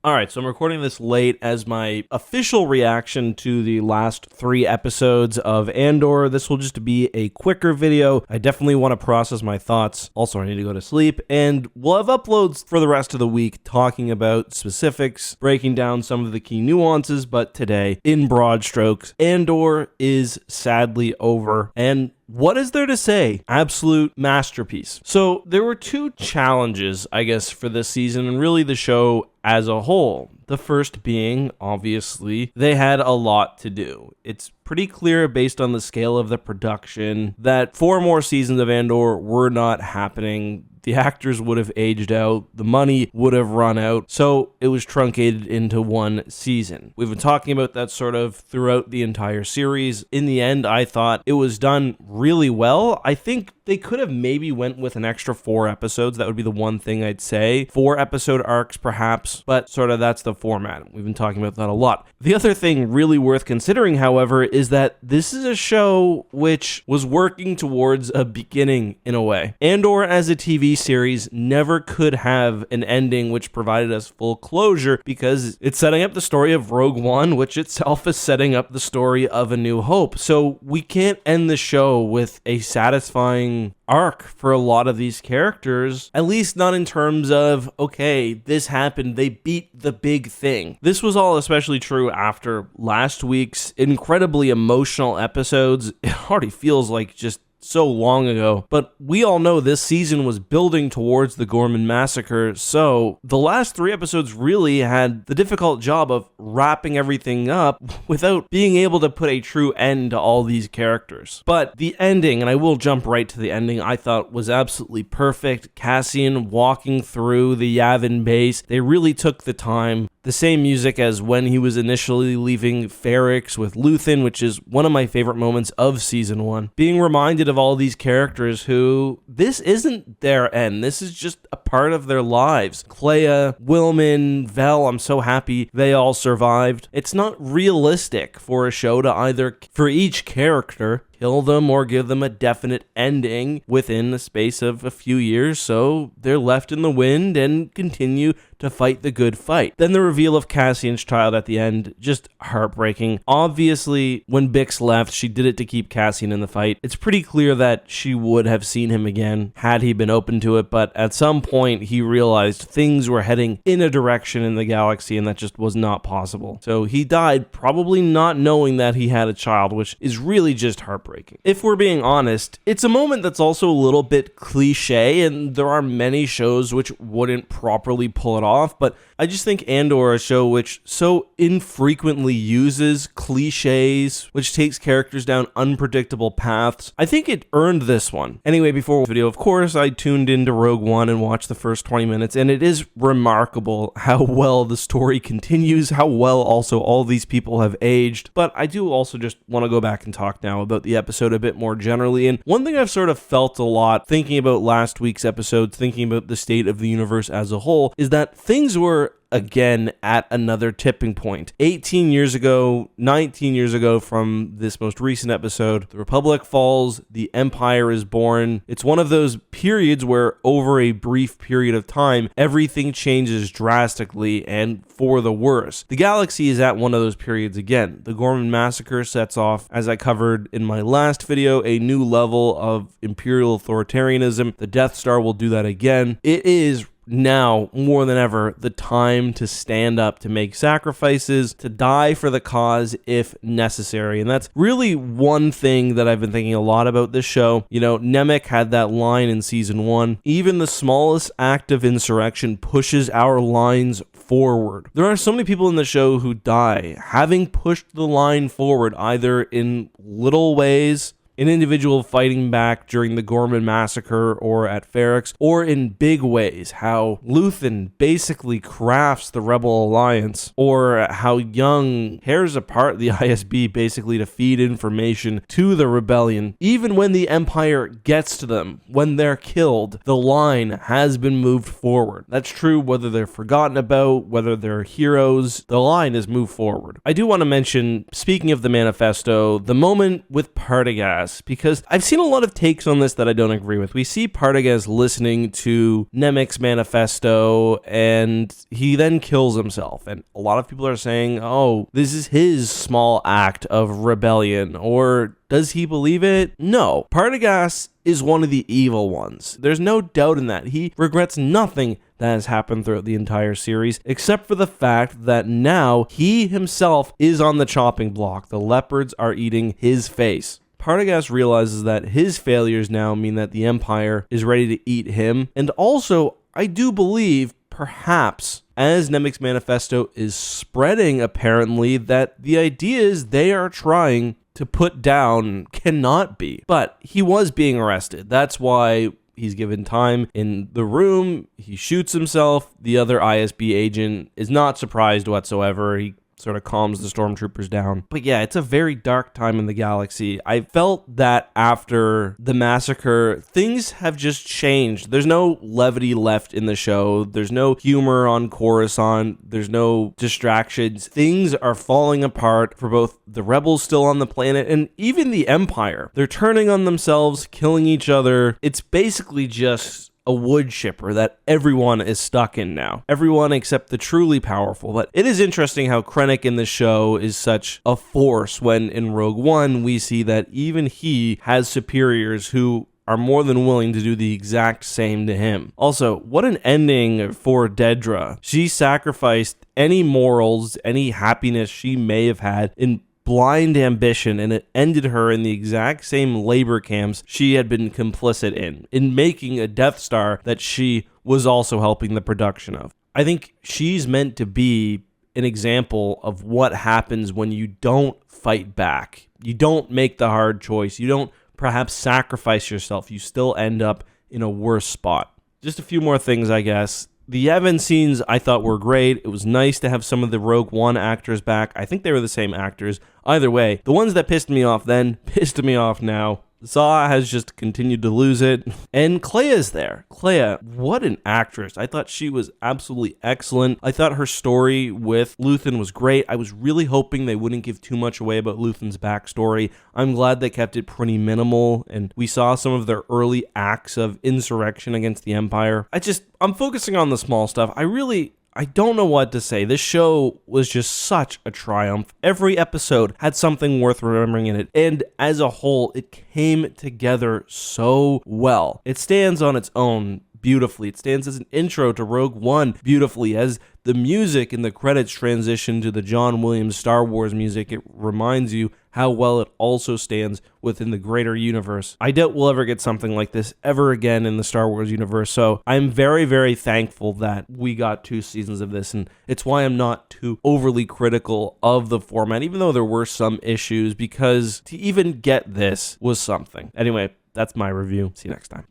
Alright, so I'm recording this late as my official reaction to the last 3 episodes of Andor. This will just be a quicker video. I definitely want to process my thoughts. Also, I need to go to sleep. And we'll have uploads for the rest of the week talking about specifics, breaking down some of the key nuances. But today, in broad strokes, Andor is sadly over. And what is there to say? Absolute masterpiece. So there were 2 challenges, I guess, for this season and really the show as a whole. The first being, obviously, they had a lot to do. It's pretty clear based on the scale of the production that 4 more seasons of Andor were not happening. The actors would have aged out, the money would have run out, so it was truncated into 1 season. We've been talking about that sort of throughout the entire series. In the end, I thought it was done really well. I think they could have maybe went with an extra 4 episodes. That would be the one thing I'd say. 4 episode arcs, perhaps, but sort of that's the format. We've been talking about that a lot. The other thing really worth considering, however, is that this is a show which was working towards a beginning in a way. Andor as a TV series never could have an ending which provided us full closure because it's setting up the story of Rogue One, which itself is setting up the story of A New Hope. So we can't end the show with a satisfying arc for a lot of these characters, at least not in terms of, okay, this happened, they beat the big thing. This was all especially true after last week's incredibly emotional episodes. It already feels like just so long ago, but we all know this season was building towards the Gorman massacre, so the last 3 episodes really had the difficult job of wrapping everything up without being able to put a true end to all these characters. But the ending, and I will jump right to the ending, I thought was absolutely perfect. Cassian walking through the Yavin base, they really took the time. The same music as when he was initially leaving Ferrix with Luthen, which is one of my favorite moments of season 1. Being reminded of all these characters who, this isn't their end. This is just a part of their lives. Clea, Wilman, Vel, I'm so happy they all survived. It's not realistic for a show to either, for each character, kill them or give them a definite ending within the space of a few years, so they're left in the wind and continue to fight the good fight. Then the reveal of Cassian's child at the end, just heartbreaking. Obviously, when Bix left, she did it to keep Cassian in the fight. It's pretty clear that she would have seen him again had he been open to it, but at some point he realized things were heading in a direction in the galaxy and that just was not possible. So he died probably not knowing that he had a child, which is really just heartbreaking. If we're being honest, it's a moment that's also a little bit cliche, and there are many shows which wouldn't properly pull it off, but I just think Andor, a show which so infrequently uses cliches, which takes characters down unpredictable paths, I think it earned this one. Anyway, before the video, of course, I tuned into Rogue One and watched the first 20 minutes, and it is remarkable how well the story continues, how well also all these people have aged, but I do also just want to go back and talk now about the episode a bit more generally, and one thing I've sort of felt a lot thinking about last week's episode, thinking about the state of the universe as a whole, is that things were again at another tipping point. 18 years ago, 19 years ago from this most recent episode, the Republic falls, the Empire is born. It's one of those periods where over a brief period of time, everything changes drastically and for the worse. The galaxy is at one of those periods again. The Gorman massacre sets off, as I covered in my last video, a new level of imperial authoritarianism. The Death Star will do that again. It is now, more than ever, the time to stand up, to make sacrifices, to die for the cause if necessary. And that's really one thing that I've been thinking a lot about this show. You know, Nemec had that line in season 1, even the smallest act of insurrection pushes our lines forward. There are so many people in the show who die having pushed the line forward, either in little ways, an individual fighting back during the Gorman massacre or at Ferrix, or in big ways, how Luthen basically crafts the Rebel Alliance, or how Young tears apart the ISB basically to feed information to the rebellion. Even when the Empire gets to them, when they're killed, the line has been moved forward. That's true whether they're forgotten about, whether they're heroes, the line is moved forward. I do want to mention, speaking of the manifesto, the moment with Partagaz, Partagaz, because I've seen a lot of takes on this that I don't agree with. We see Partagaz listening to Nemik's manifesto, and he then kills himself. And a lot of people are saying, oh, this is his small act of rebellion, or does he believe it? No. Partagaz is one of the evil ones. There's no doubt in that. He regrets nothing that has happened throughout the entire series, except for the fact that now he himself is on the chopping block. The leopards are eating his face. Partagaz realizes that his failures now mean that the Empire is ready to eat him. And also, I do believe, perhaps, as Nemik's manifesto is spreading, apparently, that the ideas they are trying to put down cannot be. But he was being arrested. That's why he's given time in the room. He shoots himself. The other ISB agent is not surprised whatsoever. He sort of calms the stormtroopers down. But yeah, it's a very dark time in the galaxy. I felt that after the massacre, things have just changed. There's no levity left in the show. There's no humor on Coruscant. There's no distractions. Things are falling apart for both the rebels still on the planet and even the Empire. They're turning on themselves, killing each other. It's basically just a wood chipper that everyone is stuck in now. Everyone except the truly powerful. But it is interesting how Krennic in the show is such a force when in Rogue One we see that even he has superiors who are more than willing to do the exact same to him. Also, what an ending for Dedra. She sacrificed any morals, any happiness she may have had in blind ambition, and it ended her in the exact same labor camps she had been complicit in making a Death Star that she was also helping the production of. I think she's meant to be an example of what happens when you don't fight back. You don't make the hard choice. You don't perhaps sacrifice yourself. You still end up in a worse spot. Just a few more things, I guess. The Yavin scenes I thought were great. It was nice to have some of the Rogue One actors back. I think they were the same actors. Either way, the ones that pissed me off then pissed me off now. Saw has just continued to lose it. And Clea's there. Clea, what an actress. I thought she was absolutely excellent. I thought her story with Luthen was great. I was really hoping they wouldn't give too much away about Luthen's backstory. I'm glad they kept it pretty minimal, and we saw some of their early acts of insurrection against the Empire. I'm focusing on the small stuff. I don't know what to say. This show was just such a triumph. Every episode had something worth remembering in it, and as a whole, it came together so well. It stands on its own beautifully. It stands as an intro to Rogue One beautifully. As the music in the credits transition to the John Williams Star Wars music, it reminds you how well it also stands within the greater universe. I doubt we'll ever get something like this ever again in the Star Wars universe, so I'm very, very thankful that we got 2 seasons of this, and it's why I'm not too overly critical of the format, even though there were some issues, because to even get this was something. Anyway, that's my review. See you next time.